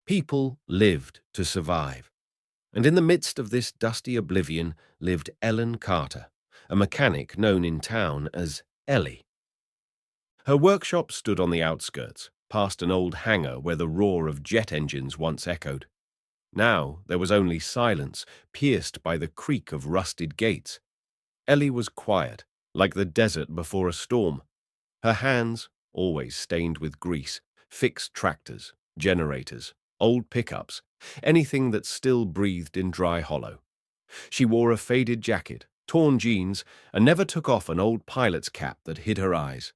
People lived to survive, and in the midst of this dusty oblivion lived Ellen Carter, a mechanic known in town as Ellie. Her workshop stood on the outskirts, past an old hangar where the roar of jet engines once echoed. Now there was only silence, pierced by the creak of rusted gates. Ellie was quiet, like the desert before a storm. Her hands, always stained with grease, fixed tractors, generators, old pickups, anything that still breathed in Dry Hollow. She wore a faded jacket, torn jeans, and never took off an old pilot's cap that hid her eyes.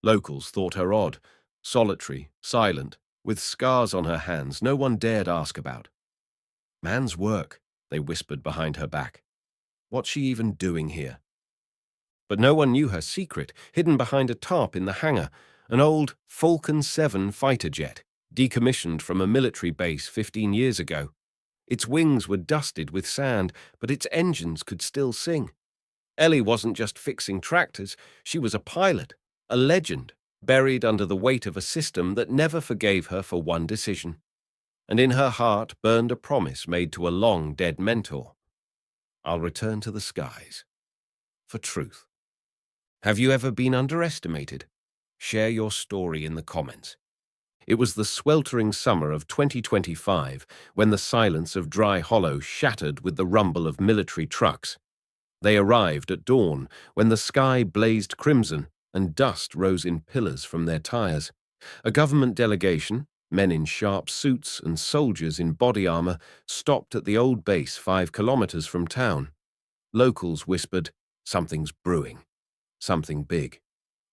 Locals thought her odd, solitary, silent, with scars on her hands no one dared ask about. "Man's work," they whispered behind her back. "What's she even doing here?" But no one knew her secret, hidden behind a tarp in the hangar, an old Falcon 7 fighter jet, decommissioned from a military base 15 years ago. Its wings were dusted with sand, but its engines could still sing. Ellie wasn't just fixing tractors, she was a pilot, a legend, buried under the weight of a system that never forgave her for one decision. And in her heart burned a promise made to a long-dead mentor. "I'll return to the skies. For truth." Have you ever been underestimated? Share your story in the comments. It was the sweltering summer of 2025 when the silence of Dry Hollow shattered with the rumble of military trucks. They arrived at dawn when the sky blazed crimson and dust rose in pillars from their tires. A government delegation, men in sharp suits and soldiers in body armor, stopped at the old base 5 kilometers from town. Locals whispered, "Something's brewing, something big."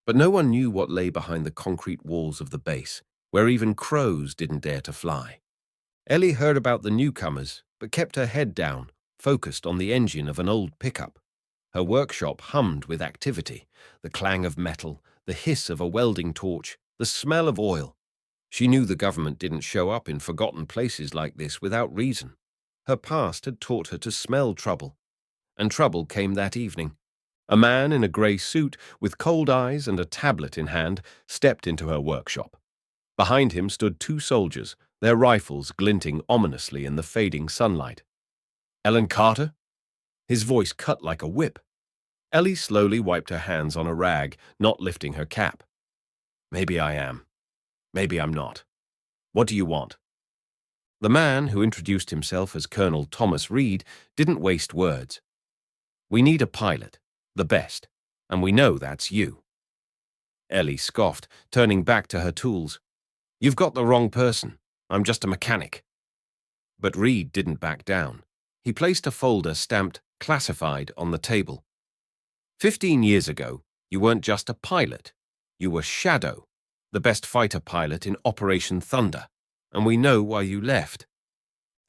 But no one knew what lay behind the concrete walls of the base, where even crows didn't dare to fly. Ellie heard about the newcomers, but kept her head down, focused on the engine of an old pickup. Her workshop hummed with activity, the clang of metal, the hiss of a welding torch, the smell of oil. She knew the government didn't show up in forgotten places like this without reason. Her past had taught her to smell trouble, and trouble came that evening. A man in a grey suit, with cold eyes and a tablet in hand, stepped into her workshop. Behind him stood 2 soldiers, their rifles glinting ominously in the fading sunlight. "Ellen Carter?" His voice cut like a whip. Ellie slowly wiped her hands on a rag, not lifting her cap. "Maybe I am. Maybe I'm not. What do you want?" The man, who introduced himself as Colonel Thomas Reed, didn't waste words. "We need a pilot, the best, and we know that's you." Ellie scoffed, turning back to her tools. "You've got the wrong person. I'm just a mechanic." But Reed didn't back down. He placed a folder stamped "Classified" on the table. 15 years ago, you weren't just a pilot. You were Shadow, the best fighter pilot in Operation Thunder, and we know why you left."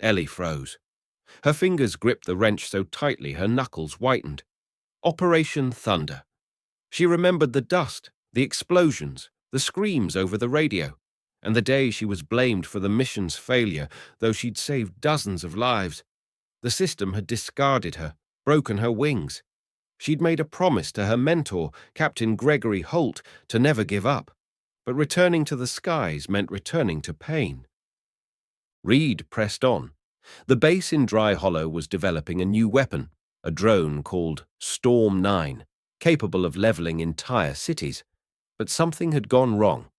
Ellie froze. Her fingers gripped the wrench so tightly her knuckles whitened. Operation Thunder. She remembered the dust, the explosions, the screams over the radio, and the day she was blamed for the mission's failure, though she'd saved dozens of lives. The system had discarded her, broken her wings. She'd made a promise to her mentor, Captain Gregory Holt, to never give up, but returning to the skies meant returning to pain. Reed pressed on. The base in Dry Hollow was developing a new weapon, a drone called Storm 9, capable of leveling entire cities. But something had gone wrong.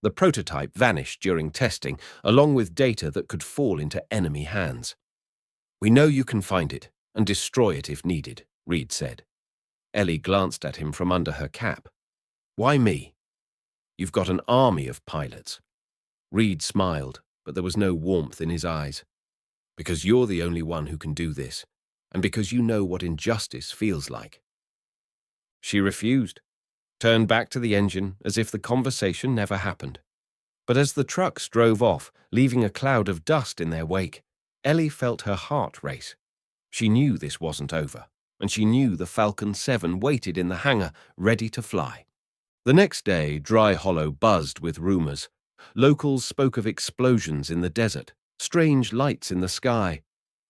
The prototype vanished during testing, along with data that could fall into enemy hands. "We know you can find it and destroy it if needed," Reed said. Ellie glanced at him from under her cap. "Why me? You've got an army of pilots." Reed smiled, but there was no warmth in his eyes. "Because you're the only one who can do this, and because you know what injustice feels like." She refused, turned back to the engine as if the conversation never happened. But as the trucks drove off, leaving a cloud of dust in their wake, Ellie felt her heart race. She knew this wasn't over, and she knew the Falcon 7 waited in the hangar, ready to fly. The next day, Dry Hollow buzzed with rumors. Locals spoke of explosions in the desert, strange lights in the sky.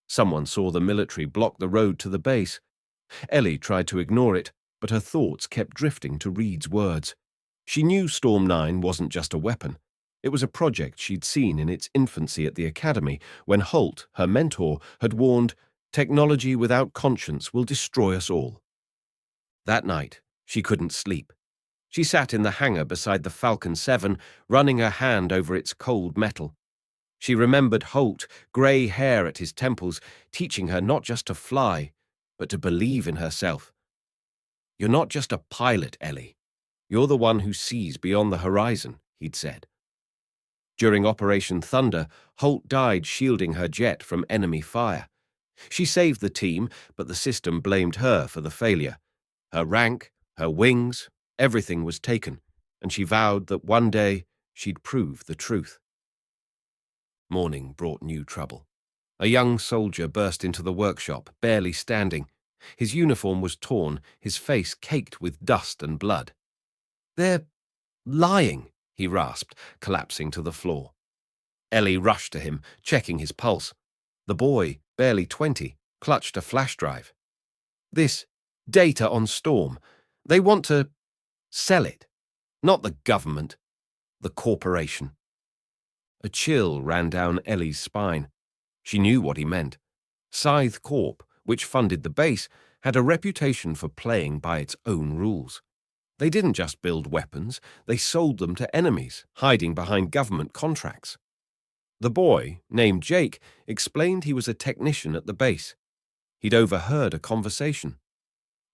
Someone saw the military block the road to the base. Ellie tried to ignore it, but her thoughts kept drifting to Reed's words. She knew Storm 9 wasn't just a weapon. It was a project she'd seen in its infancy at the academy when Holt, her mentor, had warned, "Technology without conscience will destroy us all." That night, she couldn't sleep. She sat in the hangar beside the Falcon 7, running her hand over its cold metal. She remembered Holt, grey hair at his temples, teaching her not just to fly, but to believe in herself. "You're not just a pilot, Ellie. You're the one who sees beyond the horizon," he'd said. During Operation Thunder, Holt died shielding her jet from enemy fire. She saved the team, but the system blamed her for the failure. Her rank, her wings, everything was taken, and she vowed that one day she'd prove the truth. Morning brought new trouble. A young soldier burst into the workshop, barely standing. His uniform was torn, his face caked with dust and blood. "They're lying," he rasped, collapsing to the floor. Ellie rushed to him, checking his pulse. The boy, barely 20, clutched a flash drive. "This data on Storm. They want to sell it. Not the government. The corporation." A chill ran down Ellie's spine. She knew what he meant. Scythe Corp, which funded the base, had a reputation for playing by its own rules. They didn't just build weapons, they sold them to enemies, hiding behind government contracts. The boy, named Jake, explained he was a technician at the base. He'd overheard a conversation.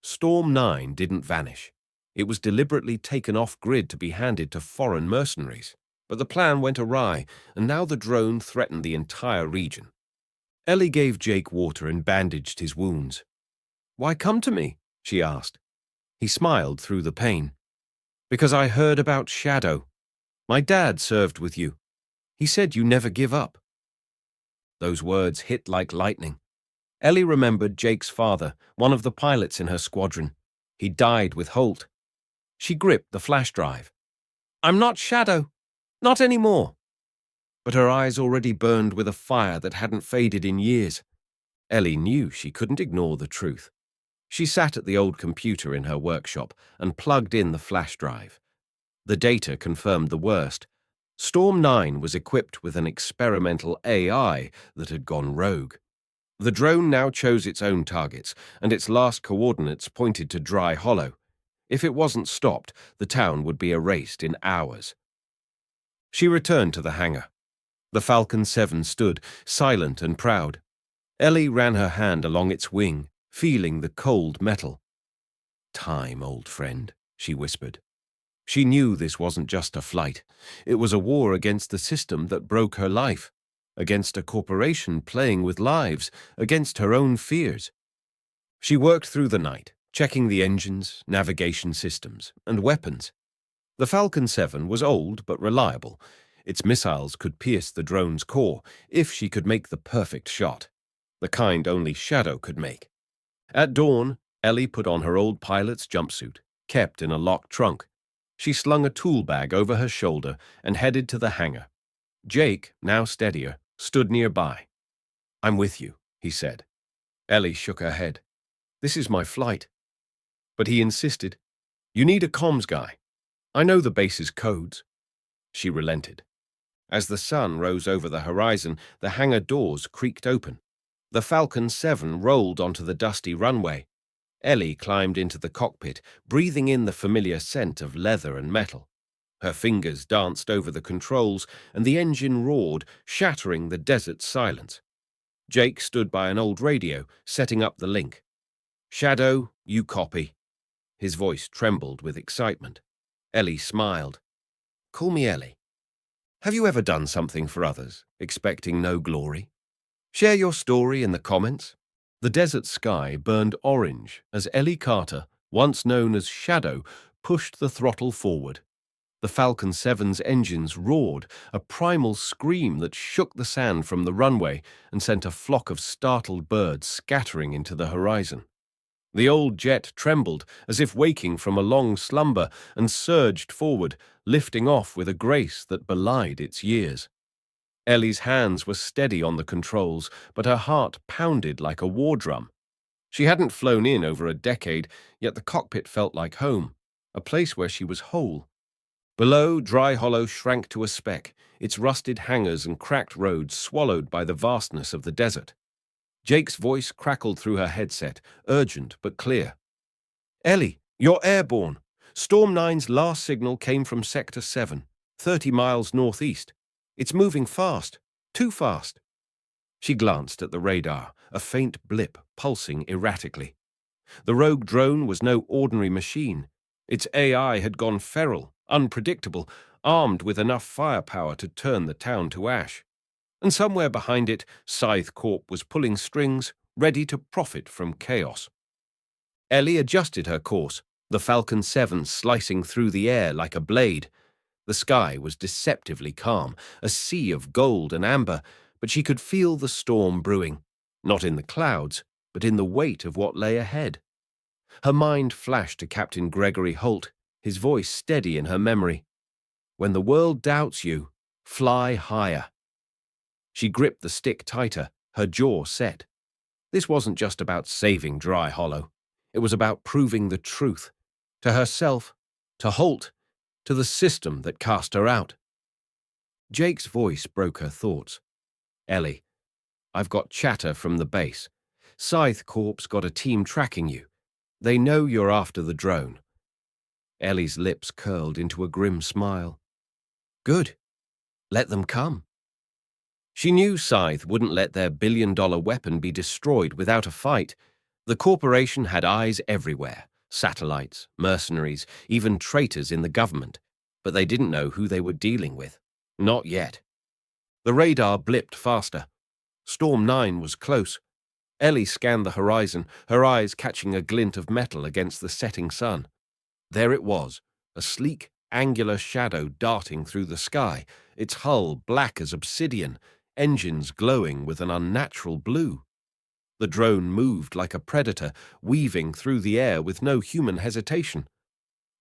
Storm 9 didn't vanish. It was deliberately taken off-grid to be handed to foreign mercenaries. But the plan went awry, and now the drone threatened the entire region. Ellie gave Jake water and bandaged his wounds. "Why come to me?" she asked. He smiled through the pain. "Because I heard about Shadow. My dad served with you. He said you never give up." Those words hit like lightning. Ellie remembered Jake's father, one of the pilots in her squadron. He died with Holt. She gripped the flash drive. "I'm not Shadow. Not anymore." But her eyes already burned with a fire that hadn't faded in years. Ellie knew she couldn't ignore the truth. She sat at the old computer in her workshop and plugged in the flash drive. The data confirmed the worst. Storm 9 was equipped with an experimental AI that had gone rogue. The drone now chose its own targets, and its last coordinates pointed to Dry Hollow. If it wasn't stopped, the town would be erased in hours. She returned to the hangar. The Falcon 7 stood, silent and proud. Ellie ran her hand along its wing, feeling the cold metal. "Time, old friend," she whispered. She knew this wasn't just a flight. It was a war against the system that broke her life, against a corporation playing with lives, against her own fears. She worked through the night, checking the engines, navigation systems, and weapons. The Falcon 7 was old but reliable. Its missiles could pierce the drone's core if she could make the perfect shot, the kind only Shadow could make. At dawn, Ellie put on her old pilot's jumpsuit, kept in a locked trunk. She slung a tool bag over her shoulder and headed to the hangar. Jake, now steadier, stood nearby. "I'm with you," he said. Ellie shook her head. "This is my flight." But he insisted. "You need a comms guy. I know the base's codes." She relented. As the sun rose over the horizon, the hangar doors creaked open. The Falcon 7 rolled onto the dusty runway. Ellie climbed into the cockpit, breathing in the familiar scent of leather and metal. Her fingers danced over the controls, and the engine roared, shattering the desert's silence. Jake stood by an old radio, setting up the link. "Shadow, you copy." His voice trembled with excitement. Ellie smiled. "Call me Ellie. Have you ever done something for others, expecting no glory? Share your story in the comments." The desert sky burned orange as Ellie Carter, once known as Shadow, pushed the throttle forward. The Falcon 7's engines roared, a primal scream that shook the sand from the runway and sent a flock of startled birds scattering into the horizon. The old jet trembled as if waking from a long slumber and surged forward, lifting off with a grace that belied its years. Ellie's hands were steady on the controls, but her heart pounded like a war drum. She hadn't flown in over a decade, yet the cockpit felt like home, a place where she was whole. Below, Dry Hollow shrank to a speck, its rusted hangars and cracked roads swallowed by the vastness of the desert. Jake's voice crackled through her headset, urgent but clear. "Ellie, you're airborne. Storm Nine's last signal came from Sector 7, 30 miles northeast. It's moving fast, too fast." She glanced at the radar, a faint blip pulsing erratically. The rogue drone was no ordinary machine. Its AI had gone feral, unpredictable, armed with enough firepower to turn the town to ash. And somewhere behind it, Scythe Corp was pulling strings, ready to profit from chaos. Ellie adjusted her course, the Falcon 7 slicing through the air like a blade. The sky was deceptively calm, a sea of gold and amber, but she could feel the storm brewing, not in the clouds, but in the weight of what lay ahead. Her mind flashed to Captain Gregory Holt, his voice steady in her memory. "When the world doubts you, fly higher." She gripped the stick tighter, her jaw set. This wasn't just about saving Dry Hollow. It was about proving the truth. To herself, to Holt, to the system that cast her out. Jake's voice broke her thoughts. "Ellie, I've got chatter from the base. Scythe Corp's got a team tracking you. They know you're after the drone." Ellie's lips curled into a grim smile. "Good. Let them come." She knew Scythe wouldn't let their billion-dollar weapon be destroyed without a fight. The corporation had eyes everywhere, satellites, mercenaries, even traitors in the government, but they didn't know who they were dealing with. Not yet. The radar blipped faster. Storm 9 was close. Ellie scanned the horizon, her eyes catching a glint of metal against the setting sun. There it was, a sleek, angular shadow darting through the sky, its hull black as obsidian, engines glowing with an unnatural blue. The drone moved like a predator, weaving through the air with no human hesitation.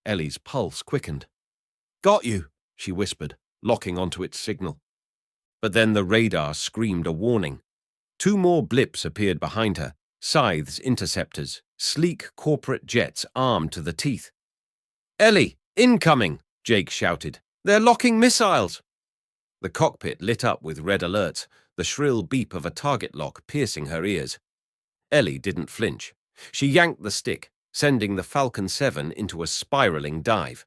Ellie's pulse quickened. "Got you," she whispered, locking onto its signal. But then the radar screamed a warning. Two more blips appeared behind her, Scythe's interceptors, sleek corporate jets armed to the teeth. "Ellie, incoming!" Jake shouted. "They're locking missiles!" The cockpit lit up with red alerts, the shrill beep of a target lock piercing her ears. Ellie didn't flinch. She yanked the stick, sending the Falcon 7 into a spiraling dive.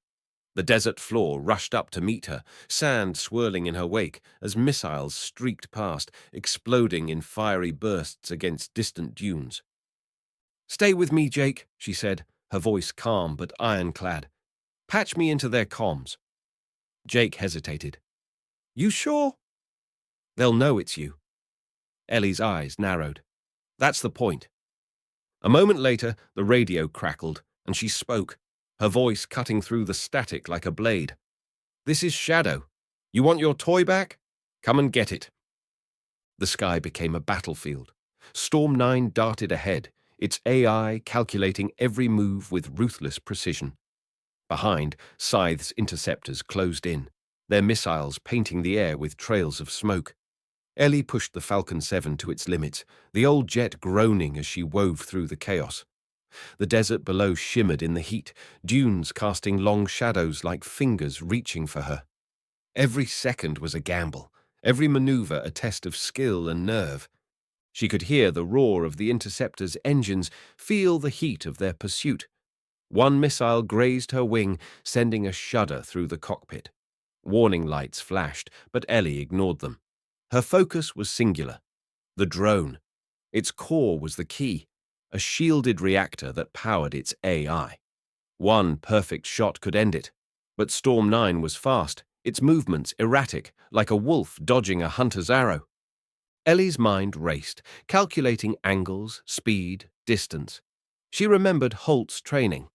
The desert floor rushed up to meet her, sand swirling in her wake as missiles streaked past, exploding in fiery bursts against distant dunes. "Stay with me, Jake," she said, her voice calm but ironclad. "Patch me into their comms." Jake hesitated. "You sure?" "They'll know it's you." Ellie's eyes narrowed. "That's the point." A moment later, the radio crackled, and she spoke, her voice cutting through the static like a blade. "This is Shadow. You want your toy back? Come and get it." The sky became a battlefield. Storm 9 darted ahead, its AI calculating every move with ruthless precision. Behind, Scythe's interceptors closed in, their missiles painting the air with trails of smoke. Ellie pushed the Falcon 7 to its limits, the old jet groaning as she wove through the chaos. The desert below shimmered in the heat, dunes casting long shadows like fingers reaching for her. Every second was a gamble, every maneuver a test of skill and nerve. She could hear the roar of the interceptor's engines, feel the heat of their pursuit. One missile grazed her wing, sending a shudder through the cockpit. Warning lights flashed, but Ellie ignored them. Her focus was singular. The drone. Its core was the key, a shielded reactor that powered its AI. One perfect shot could end it, but Storm 9 was fast, its movements erratic, like a wolf dodging a hunter's arrow. Ellie's mind raced, calculating angles, speed, distance. She remembered Holt's training.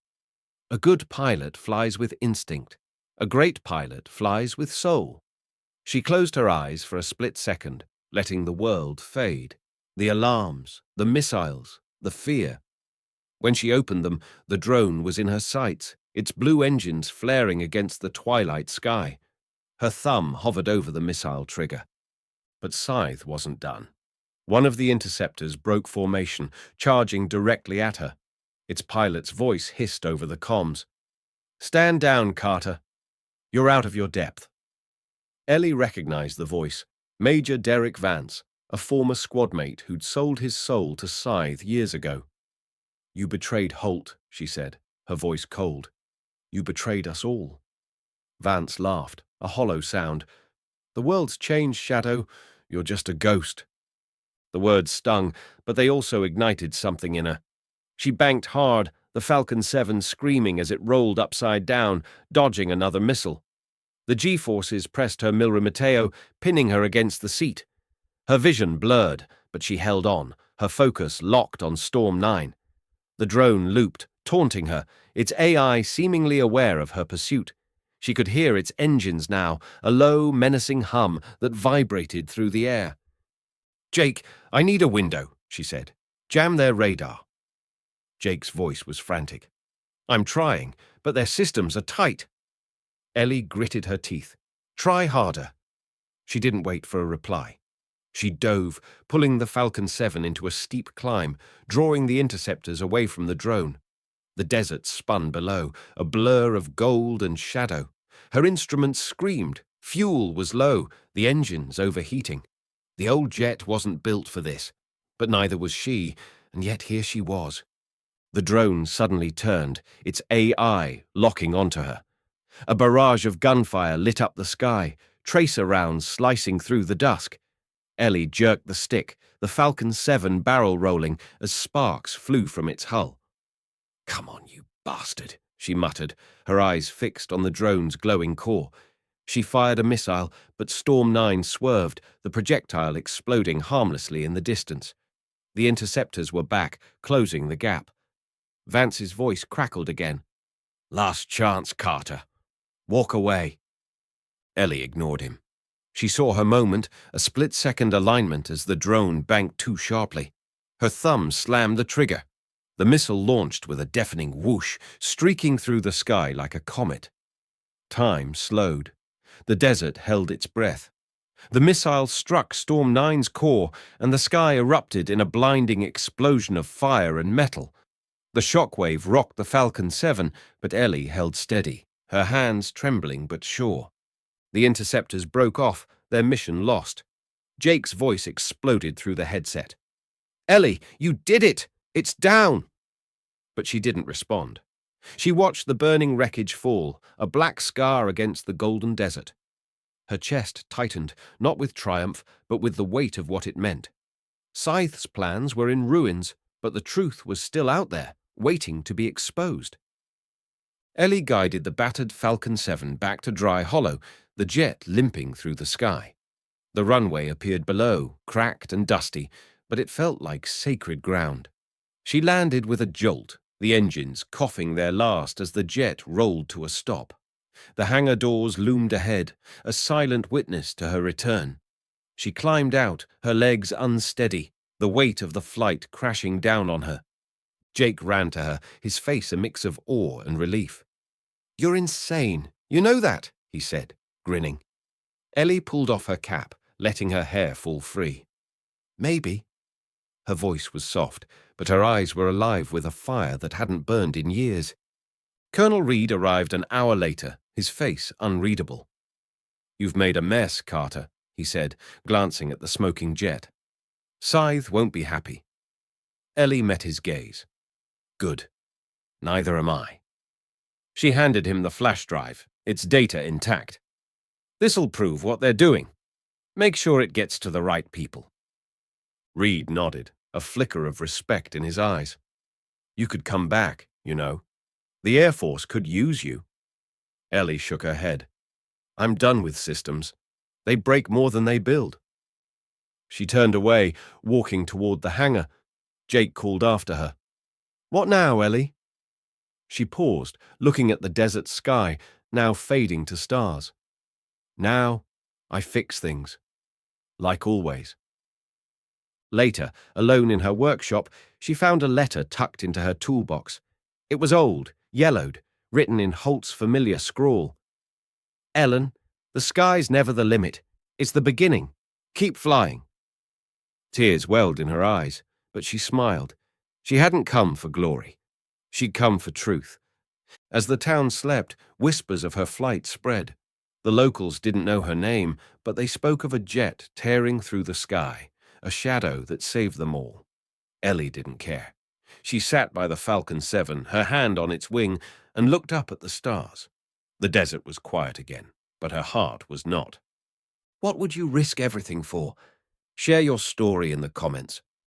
A good pilot flies with instinct. A great pilot flies with soul. She closed her eyes for a split second, letting the world fade. The alarms, the missiles, the fear. When she opened them, the drone was in her sights, its blue engines flaring against the twilight sky. Her thumb hovered over the missile trigger. But Scythe wasn't done. One of the interceptors broke formation, charging directly at her. Its pilot's voice hissed over the comms. "Stand down, Carter." You're out of your depth. Ellie recognized the voice. Major Derek Vance, a former squad mate who'd sold his soul to Scythe years ago. You betrayed Holt, she said, her voice cold. You betrayed us all. Vance laughed, a hollow sound. The world's changed, Shadow. You're just a ghost. The words stung, but they also ignited something in her. She banked hard, the Falcon 7 screaming as it rolled upside down, dodging another missile. The G-forces pressed her Milra Mateo, pinning her against the seat. Her vision blurred, but she held on, her focus locked on Storm 9. The drone looped, taunting her, its AI seemingly aware of her pursuit. She could hear its engines now, a low, menacing hum that vibrated through the air. Jake, I need a window, she said. Jam their radar. Jake's voice was frantic. I'm trying, but their systems are tight. Ellie gritted her teeth. Try harder. She didn't wait for a reply. She dove, pulling the Falcon 7 into a steep climb, drawing the interceptors away from the drone. The desert spun below, a blur of gold and shadow. Her instruments screamed. Fuel was low, the engines overheating. The old jet wasn't built for this, but neither was she, and yet here she was. The drone suddenly turned, its AI locking onto her. A barrage of gunfire lit up the sky, tracer rounds slicing through the dusk. Ellie jerked the stick, the Falcon 7 barrel rolling as sparks flew from its hull. Come on, you bastard, she muttered, her eyes fixed on the drone's glowing core. She fired a missile, but Storm 9 swerved, the projectile exploding harmlessly in the distance. The interceptors were back, closing the gap. Vance's voice crackled again. Last chance, Carter. Walk away. Ellie ignored him. She saw her moment, a split-second alignment as the drone banked too sharply. Her thumb slammed the trigger. The missile launched with a deafening whoosh, streaking through the sky like a comet. Time slowed. The desert held its breath. The missile struck Storm 9's core, and the sky erupted in a blinding explosion of fire and metal. The shockwave rocked the Falcon 7, but Ellie held steady, her hands trembling but sure. The interceptors broke off, their mission lost. Jake's voice exploded through the headset. Ellie, you did it! It's down! But she didn't respond. She watched the burning wreckage fall, a black scar against the golden desert. Her chest tightened, not with triumph, but with the weight of what it meant. Scythe's plans were in ruins, but the truth was still out there, waiting to be exposed. Ellie guided the battered Falcon 7 back to Dry Hollow, the jet limping through the sky. The runway appeared below, cracked and dusty, but it felt like sacred ground. She landed with a jolt, the engines coughing their last as the jet rolled to a stop. The hangar doors loomed ahead, a silent witness to her return. She climbed out, her legs unsteady, the weight of the flight crashing down on her. Jake ran to her, his face a mix of awe and relief. You're insane. You know that, he said, grinning. Ellie pulled off her cap, letting her hair fall free. Maybe. Her voice was soft, but her eyes were alive with a fire that hadn't burned in years. Colonel Reed arrived an hour later, his face unreadable. You've made a mess, Carter, he said, glancing at the smoking jet. Scythe won't be happy. Ellie met his gaze. Good. Neither am I. She handed him the flash drive, its data intact. This'll prove what they're doing. Make sure it gets to the right people. Reed nodded, a flicker of respect in his eyes. You could come back, you know. The Air Force could use you. Ellie shook her head. I'm done with systems. They break more than they build. She turned away, walking toward the hangar. Jake called after her. What now, Ellie? She paused, looking at the desert sky, now fading to stars. Now, I fix things. Like always. Later, alone in her workshop, she found a letter tucked into her toolbox. It was old, yellowed, written in Holt's familiar scrawl. Ellen, the sky's never the limit. It's the beginning. Keep flying. Tears welled in her eyes, but she smiled. She hadn't come for glory. She'd come for truth. As the town slept, whispers of her flight spread. The locals didn't know her name, but they spoke of a jet tearing through the sky, a shadow that saved them all. Ellie didn't care. She sat by the Falcon 7, her hand on its wing, and looked up at the stars. The desert was quiet again, but her heart was not. What would you risk everything for? Share your story in the comments.